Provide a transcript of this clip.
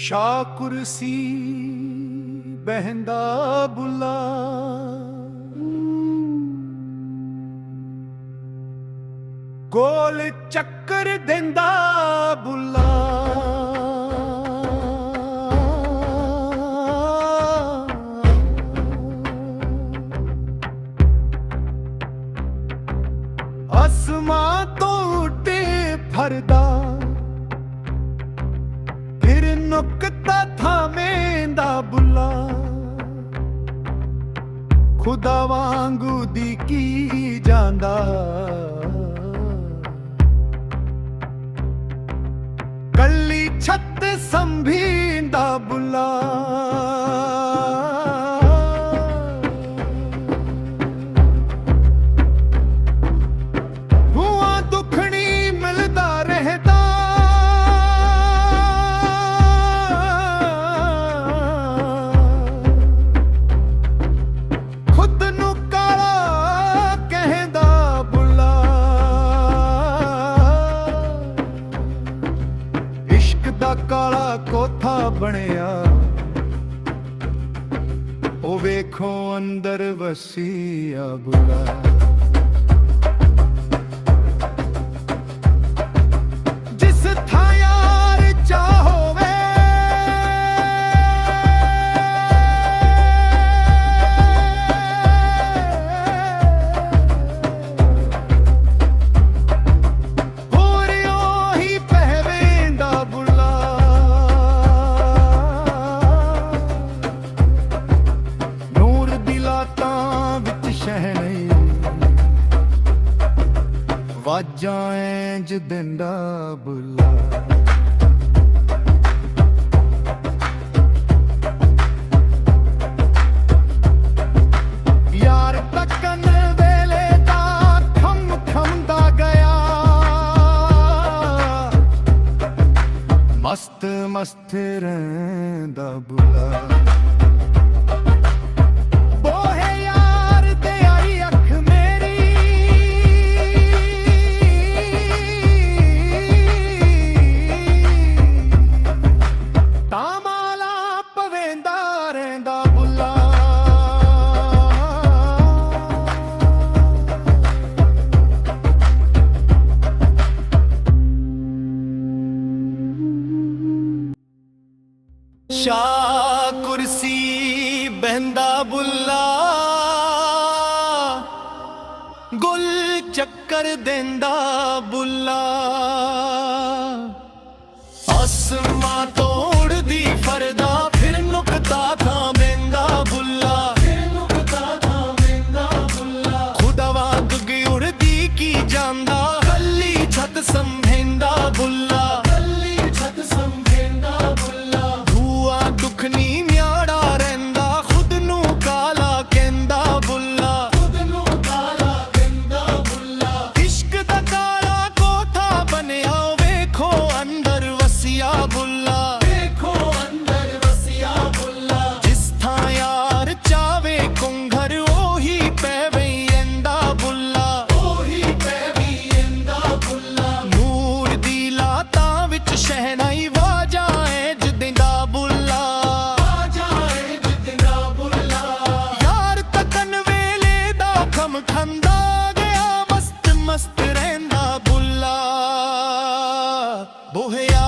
ਸ਼ਾਹ ਕੁਰਸੀ ਬਹਿੰਦਾ ਬੁੱਲਾ, ਗੋਲ ਚੱਕਰ ਦਿੰਦਾ ਬੁੱਲਾ। ਅਸਮਾਂ ਤੋਂ ਉੱਤੇ ਫਰਦਾ, ਫਿਰ ਨੁਕਤਾ ਥਾਮੇਂਦਾ ਬੁੱਲਾ। ਖੁਦਾ ਵਾਂਗੂ ਦੀ ਕੀ ਜਾਂਦਾ, ਕੱਲੀ ਛੱਤ ਸੰਭੀਂਦਾ ਬੁੱਲਾ। ਹੁਆ ਦੁਖਣੀ ਮਿਲਦਾ ਰਹਿਦਾ, ਖੁਦ ਨੂੰ ਕਾਲਾ ਕਹਿੰਦਾ ਬੁੱਲਾ। ਇਸ਼ਕ ਦਾ ਕਾਲਾ ਕੋਠਾ ਬਣਿਆ, ਉਹ ਵੇਖੋ ਅੰਦਰ ਵਸੀਆ ਬੁੱਲਾ। ਜਿਸ ਥਾਂ ਯਾਰ ਚਾਹੋਵੇ, ਹੋਰ ਉਹੀ ਪਹਿਵੇਂਦਾ ਬੁੱਲਾ। ਨੂਰ ਦੀ ਲਾਤਾਂ ਵਿੱਚ ਸ਼ਹਿਨਾਈ, ਵਾਜਾਂ ਇੰਜ ਦਿੰਦਾ ਬੁੱਲਾ। ਯਾਰ ਤੱਕਨ ਵੇਲੇ ਦਾ ਖਮ ਖਮਦਾ ਗਿਆ, ਮਸਤ ਮਸਤ ਰਹਿੰਦਾ ਬੁੱਲਾ। ਬੋਹੇ ਯਾਰ ਤੇ ਆਈ ਅੱਖ ਮੇਰੀ, ਤਾਂ ਮਾਲਾ ਪਵੇਂਦਾ ਰਹਿੰਦਾ ਬੁੱਲਾ। ਸ਼ਾਹ ਕੁਰਸੀ ਬਹਿੰਦਾ ਬੁੱਲਾ, ਗੁਲ ਚੱਕਰ ਦਿੰਦਾ ਬੁੱਲਾ। ਅਸਮਾਂ ਤੋਂ ਉੜਦੀ ਫਰਦਾ, ਫਿਰ ਨੁਕਤਾ ਥਾਮੇਂਦਾ ਬੁੱਲਾ। ਖੁਦਾ ਵਾਂਗ ਉੜਦੀ ਕੀ ਜਾਂਦਾ, ਕੱਲੀ ਛੱਤ ਸੰਭੇਂਦਾ ਬੁੱਲਾ। ਦੁਖਨੀ ਮਿਆੜਾ ਰਹਿੰਦਾ, ਖੁਦ ਨੂੰ ਕਾਲਾ ਕਹਿੰਦਾ ਬੁੱਲਾ। ਇਸ਼ਕ ਦਾ ਕਾਲਾ ਕੋਠਾ ਬਣਿਆ, ਵੇਖੋ ਅੰਦਰ ਵਸੀਆ ਬੁੱਲਾ। ਜਿਸ ਥਾਂ ਯਾਰ ਚਾਵੇ ਕੁੰਘਰ, ਉਹੀ ਪੈਵੈਂਦਾ ਬੁੱਲਾ। ਨੂਰ ਦੀ ਲਾਤਾਂ ਵਿੱਚ ਸ਼ਹਿਨਾਈ, ਵਾਜਾਂ ਇੰਜ ਦਿੰਦਾ ਬੁੱਲਾ। ਖੰਦਾ ਗਿਆ, ਮਸਤ ਮਸਤ ਰਹਿੰਦਾ ਬੁੱਲਾ। ਬੋਹਿਆ